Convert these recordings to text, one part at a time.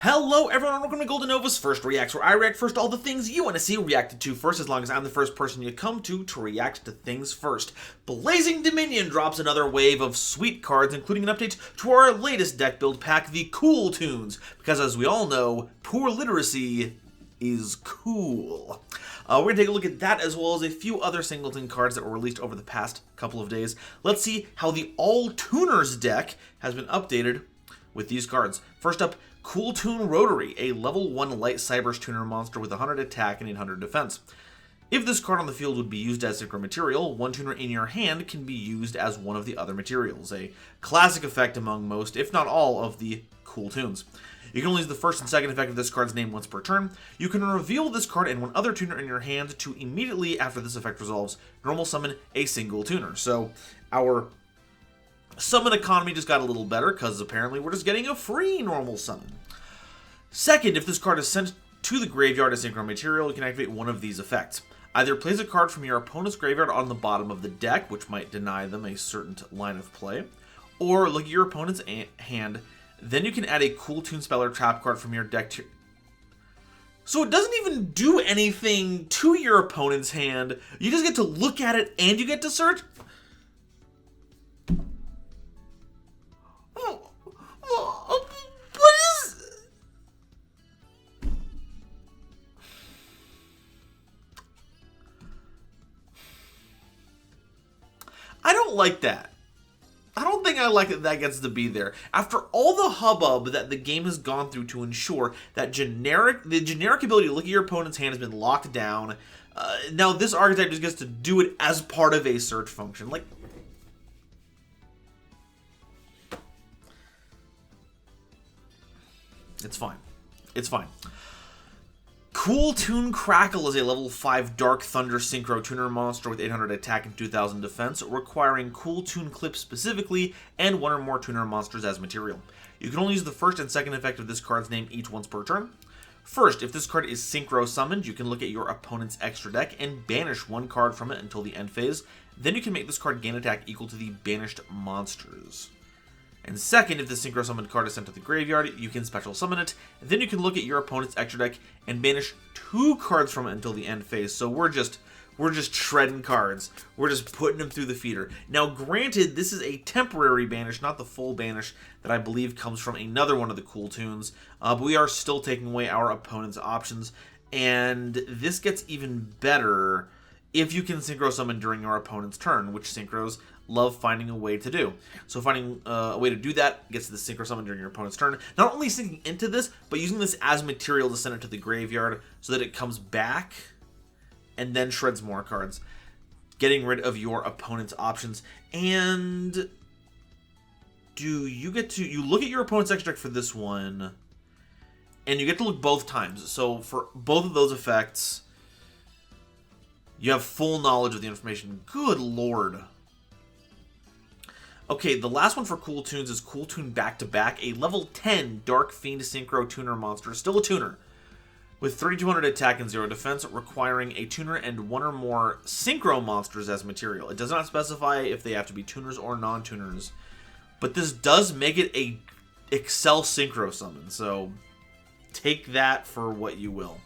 Hello everyone, welcome to GoldenNova's First Reacts, where I react first to all the things you want to see reacted to first, as long as I'm the first person you come to react to things first. Blazing Dominion drops another wave of sweet cards, including an update to our latest deck build pack, the Kewl Tunes, because as we all know, poor literacy is cool. We're going to take a look at that as well as a few other singleton cards that were released over the past couple of days. Let's see how the All Tuners deck has been updated with these cards. First up, Kewl Tune Rotary, a level 1 light Cyberse tuner monster with 100 attack and 800 defense. If this card on the field would be used as synchro material, one tuner in your hand can be used as one of the other materials, a classic effect among most, if not all, of the Kewl Tunes. You can only use the first and second effect of this card's name once per turn. You can reveal this card and one other tuner in your hand to immediately after this effect resolves, normal summon a single tuner. So our summon economy just got a little better because apparently we're just getting a free normal summon. Second, if this card is sent to the graveyard as synchro material, you can activate one of these effects. Either place a card from your opponent's graveyard on the bottom of the deck, which might deny them a certain line of play, or look at your opponent's hand. Then you can add a Kewl Tune spell or trap card from your deck to... So it doesn't even do anything to your opponent's hand. You just get to look at it and you get to search. I don't like that. I don't think I like that that gets to be there. After all the hubbub that the game has gone through to ensure that the generic ability to look at your opponent's hand has been locked down, now this archetype just gets to do it as part of a search function. Like, it's fine. It's fine. Kewl Tune Crackle is a level 5 Dark Thunder Synchro Tuner monster with 800 attack and 2000 defense, requiring Kewl Tune Clip specifically and one or more tuner monsters as material. You can only use the first and second effect of this card's name each once per turn. First, if this card is synchro summoned, you can look at your opponent's extra deck and banish one card from it until the end phase. Then you can make this card gain attack equal to the banished monsters. And second, if the synchro summoned card is sent to the graveyard, you can special summon it. Then you can look at your opponent's extra deck and banish 2 cards from it until the end phase. So we're just shredding cards. We're just putting them through the feeder. Now, granted, this is a temporary banish, not the full banish that I believe comes from another one of the Kewl Tunes. But we are still taking away our opponent's options. And this gets even better if you can synchro summon during your opponent's turn, which synchros love finding a way to do. So finding a way to do that gets the synchro summon during your opponent's turn. Not only sinking into this, but using this as material to send it to the graveyard so that it comes back and then shreds more cards. Getting rid of your opponent's options. And you look at your opponent's extra deck for this one, and you get to look both times. So for both of those effects, you have full knowledge of the information. Good lord. Okay, the last one for Kewl Tunes is Kewl Tune Back-to-Back, a level 10 Dark Fiend Synchro Tuner monster, still a tuner, with 3200 attack and 0 defense, requiring a tuner and one or more synchro monsters as material. It does not specify if they have to be tuners or non-tuners, but this does make it a Excel synchro summon, so take that for what you will.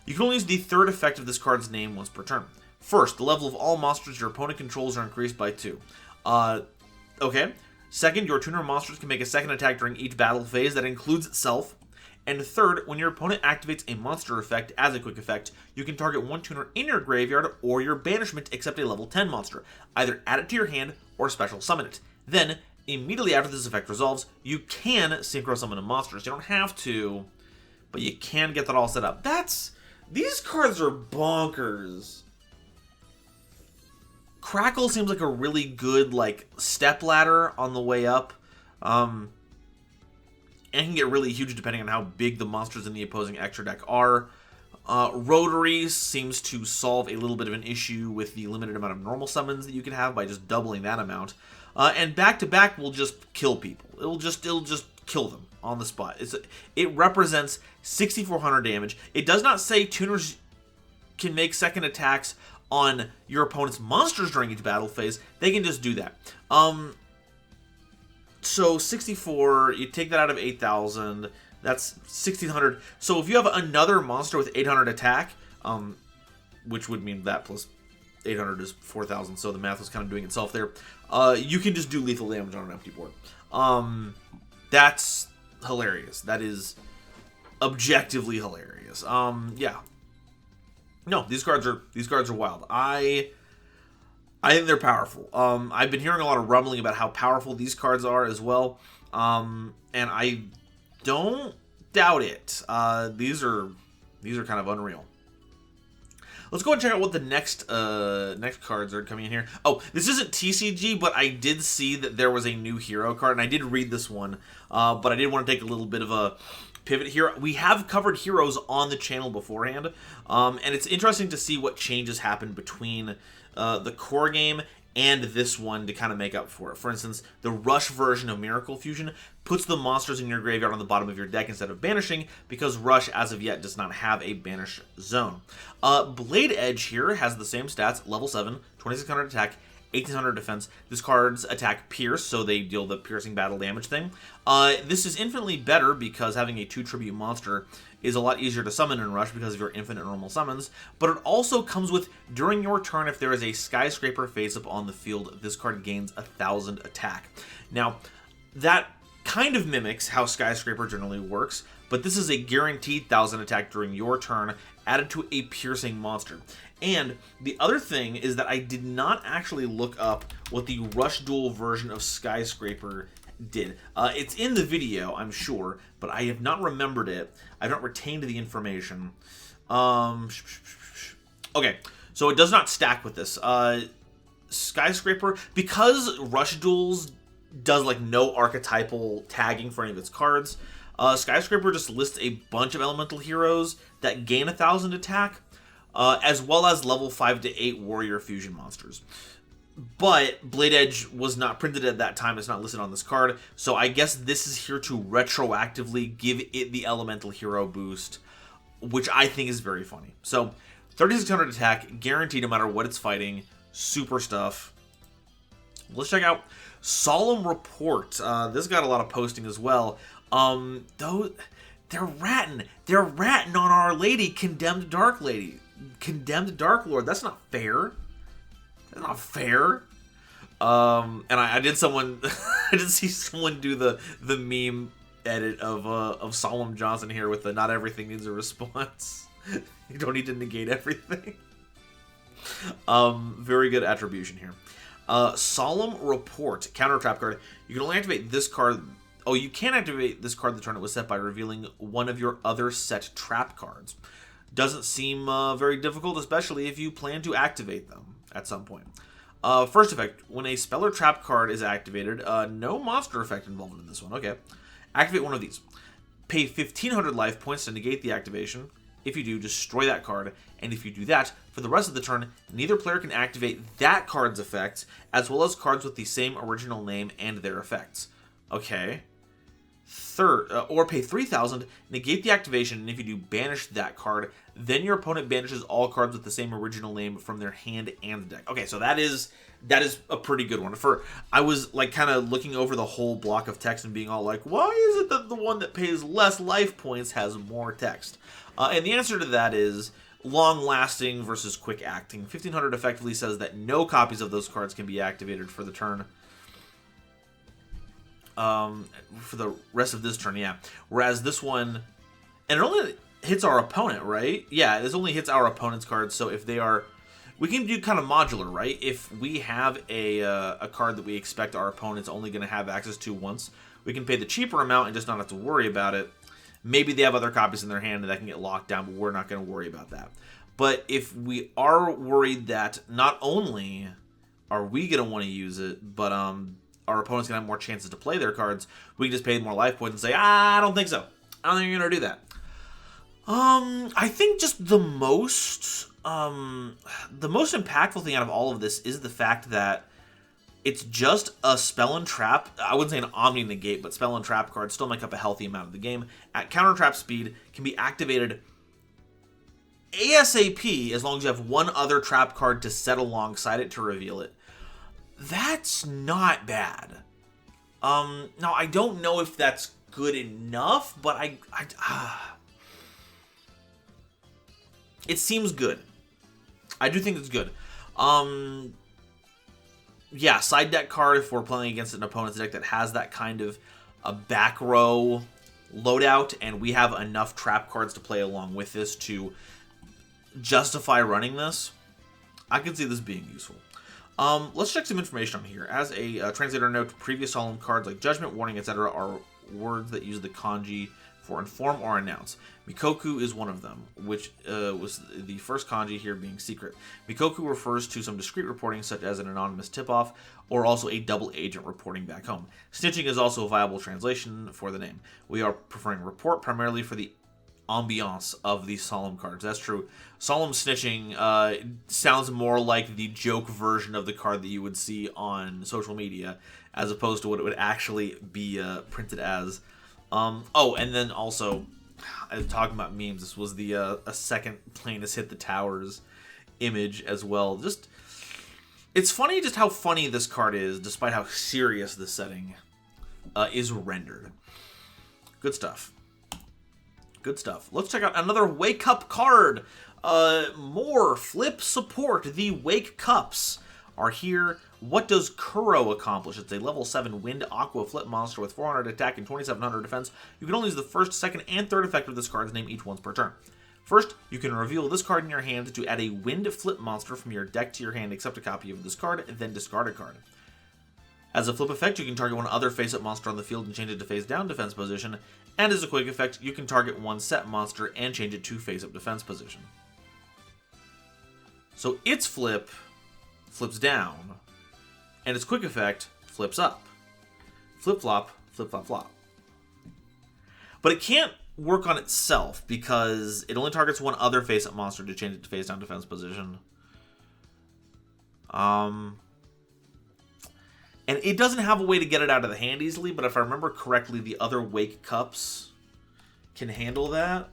You can only use the third effect of this card's name once per turn. First, the level of all monsters your opponent controls are increased by 2. Okay. Second, your tuner monsters can make a second attack during each battle phase that includes itself. And third, when your opponent activates a monster effect as a quick effect, you can target one tuner in your graveyard or your banishment except a level 10 monster. Either add it to your hand or special summon it. Then, immediately after this effect resolves, you can synchro summon a monster. So you don't have to, but you can get that all set up. These cards are bonkers. Crackle seems like a really good step ladder on the way up, and can get really huge depending on how big the monsters in the opposing extra deck are. Rotary seems to solve a little bit of an issue with the limited amount of normal summons that you can have by just doubling that amount. And back-to-back will just kill people. It'll just kill them on the spot. It represents 6,400 damage. It does not say tuners can make second attacks on your opponent's monsters during each battle phase. They can just do that. So 64, you take that out of 8,000, That's 1600. So if you have another monster with 800 attack, which would mean that plus 800 is 4,000, so the math was kind of doing itself there. You can just do lethal damage on an empty board. That's hilarious. That is objectively hilarious. Yeah. No, these cards are wild. I think they're powerful. I've been hearing a lot of rumbling about how powerful these cards are as well. And I don't doubt it. These are kind of unreal. Let's go and check out what the next cards are coming in here. Oh, this isn't TCG, but I did see that there was a new hero card, and I did read this one, but I did want to take a little bit of a pivot here. We have covered heroes on the channel beforehand, and it's interesting to see what changes happen between the core game and this one to kind of make up for it. For instance, the Rush version of Miracle Fusion puts the monsters in your graveyard on the bottom of your deck instead of banishing, because Rush, as of yet, does not have a banish zone. Blade Edge here has the same stats, level 7, 2600 attack, 1800 defense. This card's attack Pierce, so they deal the piercing battle damage thing. This is infinitely better because having a 2 tribute monster is a lot easier to summon in Rush because of your infinite normal summons, but it also comes with, during your turn, if there is a Skyscraper face-up on the field, this card gains 1000 attack. Now, that kind of mimics how Skyscraper generally works, but this is a guaranteed 1000 attack during your turn, added to a piercing monster. And the other thing is that I did not actually look up what the Rush Duel version of Skyscraper did. It's in the video, I'm sure, but I have not remembered it. I've not retained the information. Okay, so it does not stack with this. Skyscraper, because Rush Duels does like no archetypal tagging for any of its cards, Skyscraper just lists a bunch of elemental heroes that gain 1000 attack, as well as level 5 to 8 warrior fusion monsters. But Blade Edge was not printed at that time. It's not listed on this card. So I guess this is here to retroactively give it the elemental hero boost, which I think is very funny. So 3600 attack, guaranteed no matter what it's fighting. Super stuff. Let's check out Solemn Report. This got a lot of posting as well. Though they're ratting on Our Lady, Condemned Dark Lady. Condemned Dark Lord. That's not fair. That's not fair. And I did see someone do the meme edit of Solemn Johnson here with the "not everything needs a response." You don't need to negate everything. Very good attribution here. Solemn Report, counter trap card. You can only activate this card. Oh, you can activate this card the turn it was set by revealing one of your other set trap cards. Doesn't seem very difficult, especially if you plan to activate them at some point. First effect, when a spell or trap card is activated, no monster effect involved in this one. Okay. Activate one of these. Pay 1500 life points to negate the activation. If you do, destroy that card. And if you do that, for the rest of the turn, neither player can activate that card's effects, as well as cards with the same original name and their effects. Okay. Third, or pay 3000, negate the activation, and if you do, banish that card. Then your opponent banishes all cards with the same original name from their hand and the deck. Okay, so that is a pretty good one. I was like kind of looking over the whole block of text and being all like, why is it that the one that pays less life points has more text? And the answer to that is long-lasting versus quick-acting. 1500 effectively says that no copies of those cards can be activated for the turn. For the rest of this turn, yeah. Whereas this one, and it only hits our opponent, right? Yeah, this only hits our opponent's cards. So if they are, we can do kind of modular, right? If we have a card that we expect our opponent's only going to have access to once, we can pay the cheaper amount and just not have to worry about it. Maybe they have other copies in their hand and that can get locked down, but we're not going to worry about that. But if we are worried that not only are we going to want to use it, but our opponent's going to have more chances to play their cards, we can just pay more life points and say, I don't think so. I don't think you're going to do that. I think just the most impactful thing out of all of this is the fact that it's just a spell and trap. I wouldn't say an Omni Negate, but spell and trap cards still make up a healthy amount of the game. At counter trap speed, can be activated ASAP as long as you have one other trap card to set alongside it to reveal it. That's not bad. Now, I don't know if that's good enough, but it seems good. I do think it's good. Yeah, side deck card if we're playing against an opponent's deck that has that kind of a back row loadout, and we have enough trap cards to play along with this to justify running this. I can see this being useful. Let's check some information on here. As a translator note, previous Solemn cards like Judgment, Warning, etc. are words that use the kanji for inform or announce. Mikoku is one of them, which was the first kanji here being secret. Mikoku refers to some discreet reporting, such as an anonymous tip-off, or also a double agent reporting back home. Snitching is also a viable translation for the name. We are preferring report primarily for the ambiance of these Solemn cards. That's true. Solemn snitching sounds more like the joke version of the card that you would see on social media, as opposed to what it would actually be printed as. Oh, and then also, talking about memes, this was the a second plane has hit the towers image as well. Just, it's funny just how funny this card is, despite how serious the setting is rendered. Good stuff. Good stuff. Let's check out another Wake Up card. More flip support. The Wake Cups are here. What does Kuro accomplish? It's a level 7 Wind Aqua Flip monster with 400 attack and 2700 defense. You can only use the first, second, and third effect of this card's name each once per turn. First, you can reveal this card in your hand to add a Wind Flip monster from your deck to your hand, except a copy of this card, and then discard a card. As a flip effect, you can target one other face-up monster on the field and change it to face-down defense position. And as a quick effect, you can target one set monster and change it to face-up defense position. So its flip flips down, and its quick effect flips up. Flip-flop, flip-flop-flop. But it can't work on itself because it only targets one other face-up monster to change it to face-down defense position. And it doesn't have a way to get it out of the hand easily, but if I remember correctly, the other Wake Cups can handle that.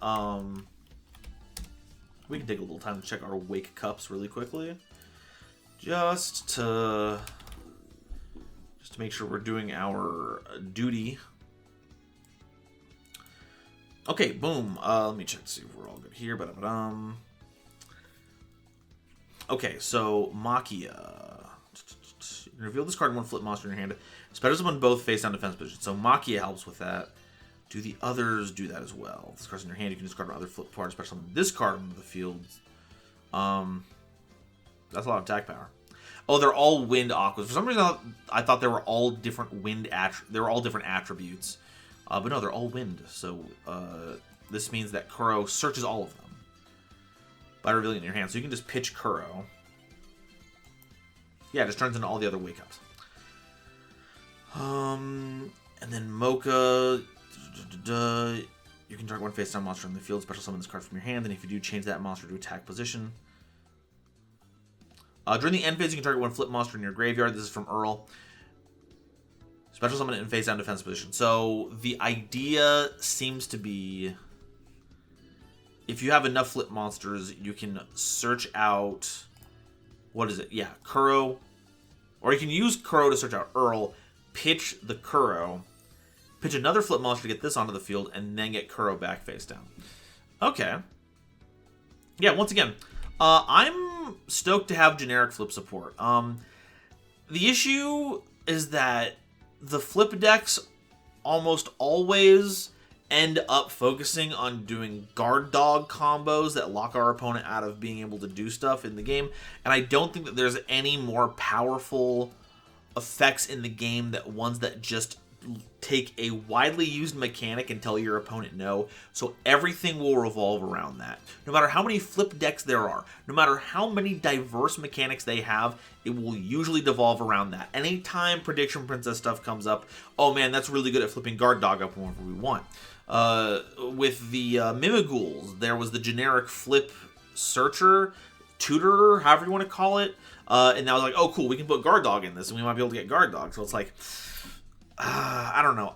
We can take a little time to check our Wake Cups really quickly. Just to make sure we're doing our duty. Okay, boom. Let me check to see if we're all good here. Okay, so Makia. You can reveal this card in one flip monster in your hand. Specials them on both face-down defense positions. So Makia helps with that. Do the others do that as well? If this card's in your hand, you can discard another flip card, special summon this card into the field. That's a lot of attack power. Oh, they're all wind aquas. For some reason, I thought they were all different they were all different attributes. But no, they're all wind. So this means that Kuro searches all of them by revealing it in your hand. So you can just pitch Kuro. Yeah, it just turns into all the other Wake Ups. And then Mocha. You can target one face-down monster in the field, special summon this card from your hand, and if you do, change that monster to attack position. During the end phase, you can target one flip monster in your graveyard. This is from Earl. Special summon it in face-down defense position. So the idea seems to be, if you have enough flip monsters, you can search out, what is it? Yeah, Kuro. Or you can use Kuro to search out Earl, pitch the Kuro, pitch another flip monster to get this onto the field, and then get Kuro back face down. Okay. Yeah, once again, I'm stoked to have generic flip support. The issue is that the flip decks almost always end up focusing on doing guard dog combos that lock our opponent out of being able to do stuff in the game. And I don't think that there's any more powerful effects in the game that ones that just take a widely used mechanic and tell your opponent no. So everything will revolve around that. No matter how many flip decks there are, no matter how many diverse mechanics they have, it will usually devolve around that. Anytime Prediction Princess stuff comes up, oh man, that's really good at flipping guard dog up whenever we want. With the Mimigools, there was the generic flip searcher, tutor, however you want to call it. And that was like, oh cool, we can put guard dog in this and we might be able to get guard dog. So it's like, I don't know.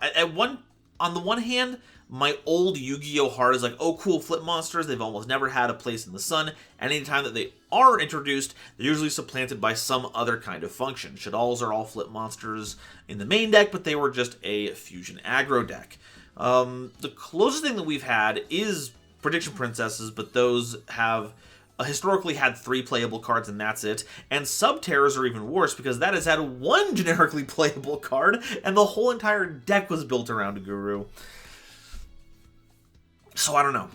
On the one hand, my old Yu-Gi-Oh heart is like, oh cool, flip monsters, they've almost never had a place in the sun, and anytime that they are introduced, they're usually supplanted by some other kind of function. Shaddolls are all flip monsters in the main deck, but they were just a fusion aggro deck. The closest thing that we've had is Prediction Princesses, but those have historically had 3 playable cards and that's it. And Sub-Terrors are even worse because that has had 1 generically playable card and the whole entire deck was built around a Guru. So I don't know.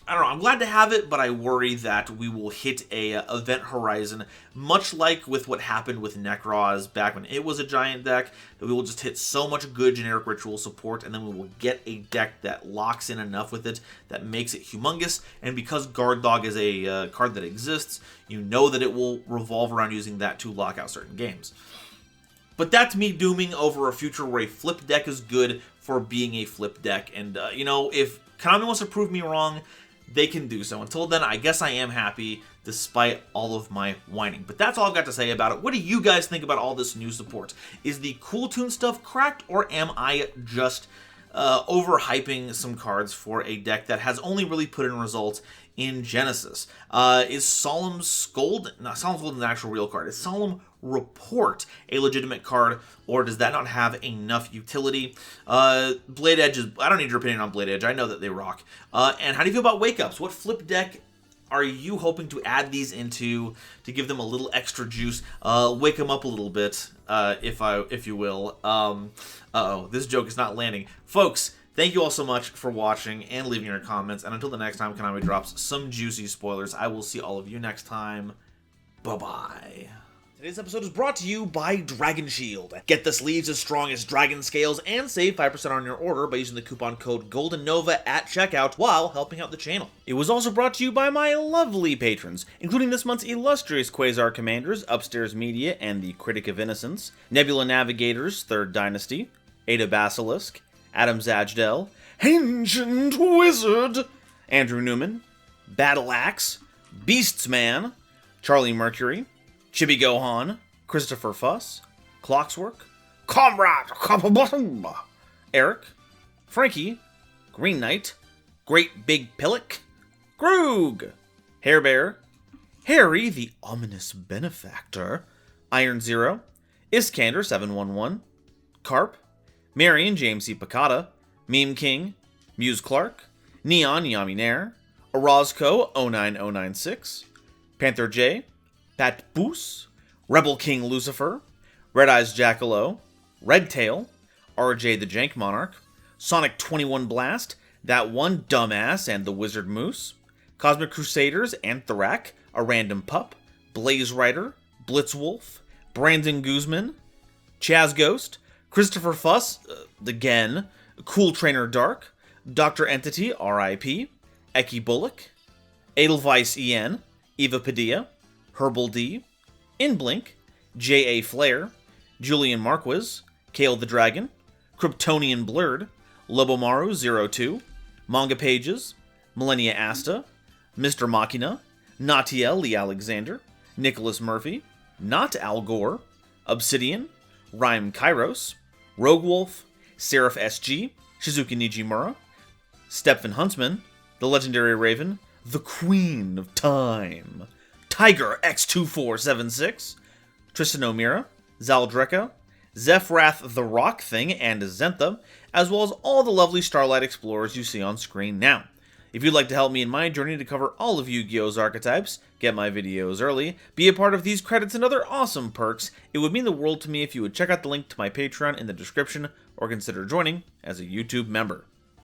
I'm glad to have it, but I worry that we will hit a event horizon, much like with what happened with Nekroz back when it was a giant deck, that we will just hit so much good generic ritual support, and then we will get a deck that locks in enough with it that makes it humongous, and because Guard Dog is a card that exists, you know that it will revolve around using that to lock out certain games. But that's me dooming over a future where a flip deck is good for being a flip deck, and if Konami wants to prove me wrong, they can do so. Until then, I guess I am happy despite all of my whining. But that's all I've got to say about it. What do you guys think about all this new support? Is the Kewl Tune stuff cracked, or am I just overhyping some cards for a deck that has only really put in results in Genesis? Is Solemn Scold, not Solemn Scold, an actual real card? Is Solemn Report a legitimate card, or does that not have enough utility? Blade Edge is, I don't need your opinion on Blade Edge, I know that they rock. And how do you feel about Wake Ups? What flip deck are you hoping to add these into to give them a little extra juice? Wake them up a little bit, if you will. Uh-oh, this joke is not landing. Folks, thank you all so much for watching and leaving your comments, and until the next time Konami drops some juicy spoilers, I will see all of you next time. Bye-bye. Today's episode is brought to you by Dragon Shield. Get the sleeves as strong as dragon scales and save 5% on your order by using the coupon code GoldenNova at checkout while helping out the channel. It was also brought to you by my lovely patrons, including this month's illustrious Quasar Commanders, Upstairs Media, and the Critic of Innocence, Nebula Navigators, 3rd Dynasty, Ada Basilisk, Adam Zajdel, Ancient Wizard, Andrew Newman, Battle Axe, Beastsman, Charlie Mercury, Chibi Gohan, Christopher Fuss, Clockswork, Comrade Copperbottom, Eric, Frankie, Green Knight, Great Big Pillock, Groog, Hairbear, Harry the Ominous Benefactor, Iron Zero, Iskander 711, Carp, Marion James C. Picata, Meme King, Muse Clark, Neon Yami Nair, Orozco 09096, Panther J, Pat Boos, Rebel King Lucifer, Red Eyes Jackalow, Redtail, RJ the Jank Monarch, Sonic 21 Blast, That One Dumbass and the Wizard Moose, Cosmic Crusaders, Anthrak, A Random Pup, Blaze Rider, Blitzwolf, Brandon Guzman, Chaz Ghost, Christopher Fuss, again, Cool Trainer Dark, Dr. Entity, RIP, Eki Bullock, Edelweiss EN, Eva Padilla, Herbal D, Inblink, J.A. Flair, Julian Marquez, Kale the Dragon, Kryptonian Blurred, Lobomaru02, Manga Pages, Millennia Asta, Mr. Machina, Natiel Lee Alexander, Nicholas Murphy, Not Al Gore, Obsidian, Rhyme Kairos, Rogue Wolf, Seraph SG, Shizuki Nijimura, Stephen Huntsman, The Legendary Raven, The Queen of Time, Tiger X2476, Tristan O'Meara, Zaldreka, Zephrath the Rock Thing, and Zentha, as well as all the lovely Starlight Explorers you see on screen now. If you'd like to help me in my journey to cover all of Yu-Gi-Oh's archetypes, get my videos early, be a part of these credits and other awesome perks, it would mean the world to me if you would check out the link to my Patreon in the description or consider joining as a YouTube member.